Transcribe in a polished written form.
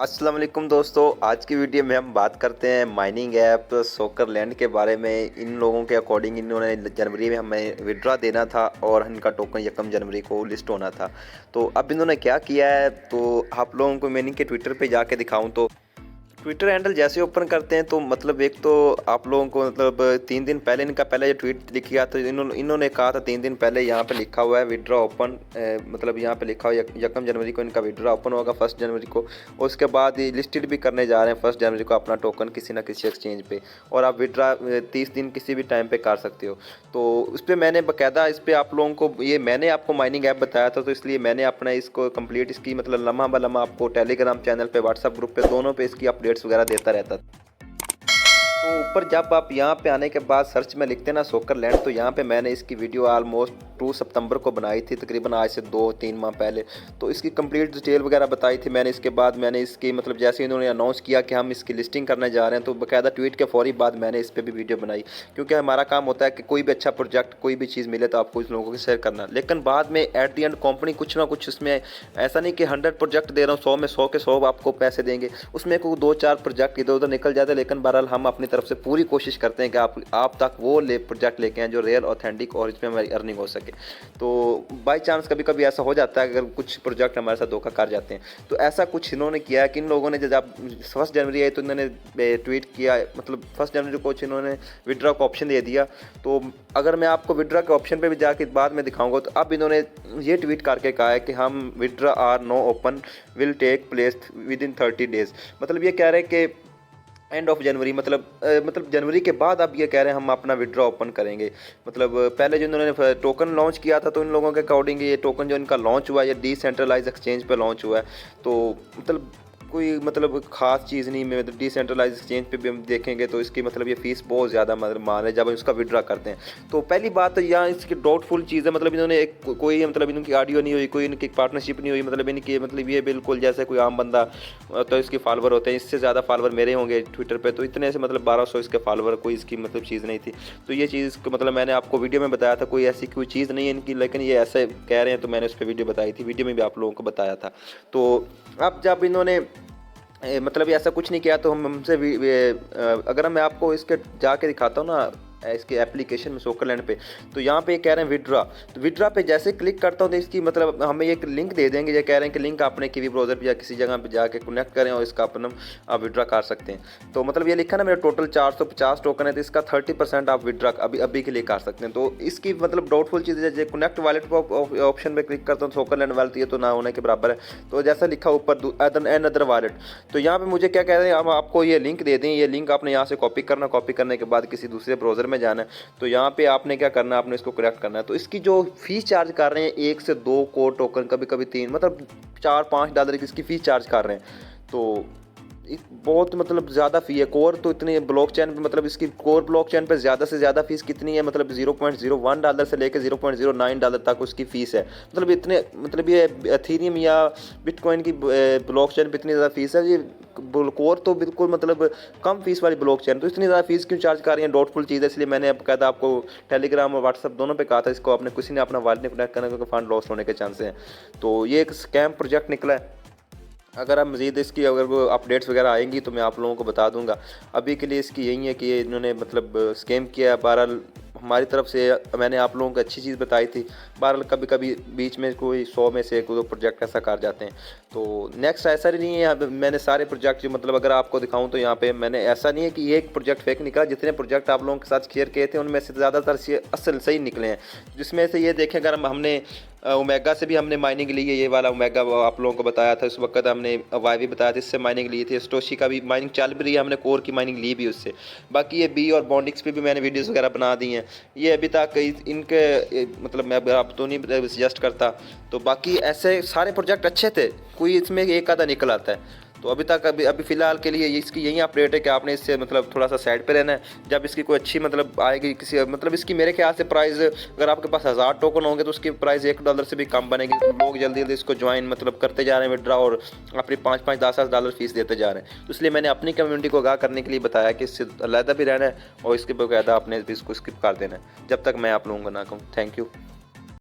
अस्सलाम वालेकुम दोस्तों, आज की वीडियो में हम बात करते हैं माइनिंग ऐप सोकरलैंड के बारे में। इन लोगों के अकॉर्डिंग इन्होंने जनवरी में हमें विड्रॉ देना था और इनका टोकन 1 जनवरी को लिस्ट होना था। तो अब इन्होंने क्या किया है, तो आप लोगों को मैं इनके ट्विटर पे जाके दिखाऊं तो ट्विटर हैंडल जैसे ओपन करते हैं तो मतलब एक तो आप लोगों को मतलब 3 दिन पहले इनका पहले जो ट्वीट लिखी गया तो इन्होंने कहा था 3 दिन पहले यहाँ पे लिखा हुआ है विड्रॉ ओपन, मतलब यहाँ पे लिखा हुआ है 1 जनवरी को इनका विड्रॉ ओपन होगा 1 जनवरी को। और उसके बाद ये लिस्टेड भी करने जा रहे हैं 1 जनवरी को अपना टोकन किसी ना किसी एक्सचेंज पे, और आप विड्रॉ 30 दिन किसी भी टाइम पे कर सकते हो। तो उस पर मैंने बाकायदा इस पर आप लोगों को ये मैंने आपको माइनिंग ऐप बताया था, तो इसलिए मैंने अपना इसको कंप्लीट इसकी मतलब लम्हा ब लम्हा आपको टेलीग्राम चैनल पे व्हाट्सअप ग्रुप पे दोनों पे इसकी अपडेट्स वगैरह देता रहता था। तो ऊपर जब आप यहाँ पे आने के बाद सर्च में लिखते हैं ना सोकरलैंड, तो यहाँ पे मैंने इसकी वीडियो ऑलमोस्ट 2 सितंबर को बनाई थी, तकरीबन आज से 2-3 माह पहले। तो इसकी कंप्लीट डिटेल वगैरह बताई थी मैंने। इसके बाद मैंने इसकी मतलब जैसे इन्होंने अनाउंस किया कि हम इसकी लिस्टिंग करने जा रहे हैं, तो बाकायदा ट्वीट के फौरी बाद मैंने इस पर भी वीडियो बनाई, क्योंकि हमारा काम होता है कि कोई भी अच्छा प्रोजेक्ट कोई भी चीज़ मिले तो आपको इस लोगों को शेयर करना। लेकिन बाद में एट दी एंड कंपनी कुछ ना कुछ उसमें ऐसा नहीं कि 100 प्रोजेक्ट दे रहा हूँ 100 में 100 के 100 आपको पैसे देंगे, उसमें कोई 2-4 प्रोजेक्ट इधर उधर निकल जाते हैं। लेकिन बहरहाल हम अपनी तरफ से पूरी कोशिश करते हैं कि आप तक वो प्रोजेक्ट लेके आएँ जो रियल ऑथेंटिक और इसमें हमारी अर्निंग हो सके। तो बाय चांस कभी कभी ऐसा हो जाता है अगर कुछ प्रोजेक्ट हमारे साथ धोखा कर जाते हैं, तो ऐसा कुछ इन्होंने किया है कि इन लोगों ने जब 1 जनवरी आई तो इन्होंने ट्वीट किया, मतलब 1 जनवरी को इन्होंने विड्रॉ का ऑप्शन दे दिया। तो अगर मैं आपको विड्रॉ के ऑप्शन पे भी जाके बाद में दिखाऊंगा, तो अब इन्होंने ये ट्वीट करके कहा है कि हम withdraw are no open will take place within 30 days. मतलब ये कह रहे हैं कि एंड ऑफ जनवरी, मतलब जनवरी के बाद अब ये कह रहे हैं हम अपना विड्रॉ ओपन करेंगे। मतलब पहले जो इन्होंने टोकन लॉन्च किया था तो इन लोगों के अकॉर्डिंग ये टोकन जो इनका लॉन्च हुआ है ये डिसेंट्रलाइज एक्सचेंज पे लॉन्च हुआ है। तो मतलब कोई मतलब ख़ास चीज़ नहीं में, मतलब डिसेंट्रलाइज एक्सचेंज पे भी हम देखेंगे तो इसकी मतलब ये फ़ीस बहुत ज़्यादा मतलब मान है जब हम इसका विड्रॉ करते हैं। तो पहली बात तो यहाँ इसकी डाउटफुल चीज़ है, मतलब इन्होंने एक कोई मतलब इनकी ऑडियो नहीं हुई, कोई इनकी पार्टनरशिप नहीं हुई, मतलब इनकी मतलब ये बिल्कुल जैसे कोई आम बंदा तो इसके फॉलोवर होते हैं, इससे ज़्यादा फॉलोवर मेरे होंगे ट्विटर पे, तो इतने से मतलब 1200 इसके फॉलोवर, कोई इसकी मतलब चीज़ नहीं थी। तो ये चीज़ मतलब मैंने आपको वीडियो में बताया था, कोई ऐसी कोई चीज़ नहीं है इनकी, लेकिन ये ऐसे कह रहे हैं तो मैंने उस पर वीडियो बताई थी, वीडियो में भी आप लोगों को बताया था। तो अब जब इन्होंने मतलब ये ऐसा कुछ नहीं किया तो हम हमसे भी अगर मैं आपको इसके जाके दिखाता हूँ ना इसके एप्लीकेशन में सोकरलैंड पे, तो यहाँ पे कह रहे हैं विड्रॉ। तो विड्रॉ पे जैसे क्लिक करता हूँ तो इसकी मतलब हमें एक लिंक दे देंगे, ये कह रहे हैं कि लिंक आपने किवी ब्राउज़र पे या किसी जगह पे जाके कनेक्ट करें और इसका अपना आप विड्रॉ कर सकते हैं। तो मतलब ये लिखा ना मेरा टोटल 450 टोकन है, तो इसका 30% आप विड्रॉ अभी के लिए कर सकते हैं। तो इसकी मतलब डाउटफुल चीज़ है, कनेक्ट वॉलेट ऑप्शन पर क्लिक करता हूँ सोकरलैंड वॉलेट, ये तो ना होने के बराबर है। तो जैसा लिखा ऊपर अनदर वॉलेट, तो यहाँ पे मुझे क्या कह रहे हैं, हम आपको ये लिंक दे दें, ये लिंक आपने यहाँ से कॉपी करना, कॉपी करने के बाद किसी दूसरे ब्राउज़र में जाना है, तो यहाँ पे आपने क्या करना है, आपने इसको करेक्ट करना है। तो इसकी जो फीस चार्ज कर रहे हैं 1 से 2 कोर टोकन, कभी कभी 3, मतलब $4-5 की इसकी फ़ीस चार्ज कर रहे हैं। तो बहुत मतलब ज़्यादा फ़ी है। कोर तो इतनी ब्लॉकचेन पे, मतलब इसकी कोर ब्लॉकचेन पे ज़्यादा से ज़्यादा फ़ीस कितनी है, मतलब $0.01 से लेकर $0.09 तक उसकी फ़ीस है। मतलब इतने मतलब ये एथेरियम या बिटकॉइन की ब्लॉकचेन पे इतनी ज़्यादा फ़ीस है। ये कोर तो बिल्कुल मतलब कम फीस वाली ब्लॉकचेन, तो इतनी ज़्यादा फीस क्यों चार्ज कर रही है, डाउटफुल चीज़ है। इसलिए मैंने अब कहता आपको टेलीग्राम और व्हाट्सअप दोनों पे कहा था इसको आपने किसी ने अपना वॉलेट नहीं कनेक्ट करना, क्योंकि फंड लॉस होने के चांसेस हैं। तो ये एक स्कैम प्रोजेक्ट निकला है। अगर आप मज़ीद इसकी अगर वो अपडेट्स वगैरह आएंगी तो मैं आप लोगों को बता दूंगा। अभी के लिए इसकी यही है कि ये इन्होंने मतलब स्कैम किया। बहरहाल हमारी तरफ से मैंने आप लोगों को अच्छी चीज़ बताई थी। बहरहाल कभी कभी बीच में कोई 100 में से 1-2 प्रोजेक्ट ऐसा कर जाते हैं। तो नेक्स्ट ऐसा नहीं है, अब मैंने सारे प्रोजेक्ट जो मतलब अगर आपको दिखाऊं तो यहाँ पे मैंने ऐसा नहीं है कि ये एक प्रोजेक्ट फेक निकला, जितने प्रोजेक्ट आप लोगों के साथ शेयर किए थे उनमें से ज़्यादातर से असल सही निकले हैं। जिसमें से ये देखें, अगर हमने ओमेगा से भी हमने माइनिंग ली है, ये वाला ओमेगा आप लोगों को बताया था, उस वक्त हमने वाई बताया था, इससे माइनिंग ली थी। स्टोशी का भी माइनिंग चल भी रही है, हमने कोर की माइनिंग ली भी उससे। बाकी ये बी और बॉन्डिक्स पे भी मैंने वीडियोस वगैरह बना दी हैं। ये अभी तक इनके मतलब मैं आप तो नहीं सजेस्ट करता। तो बाकी ऐसे सारे प्रोजेक्ट अच्छे थे, कोई इसमें एक आधा निकल आता है। तो अभी तक अभी फ़िलहाल के लिए इसकी यही अपडेट है कि आपने इससे मतलब थोड़ा सा साइड पे रहना है। जब इसकी कोई अच्छी मतलब आएगी किसी मतलब इसकी मेरे ख्याल से प्राइस, अगर आपके पास 1000 टोकन होंगे तो उसकी प्राइस $1 से भी कम बनेगी। तो लोग जल्दी जल्दी इसको ज्वाइन मतलब करते जा रहे हैं विड्रॉ, और अपनी 5-5, $10-10 फीस देते जा रहे हैं। तो इसलिए मैंने अपनी कम्युनिटी को आगाह करने के लिए बताया कि इससे अलहदा भी रहना है और इसके बकायदा आपने इसको स्किप कर देना है जब तक मैं आप लोगों को ना कहूँ। Thank you.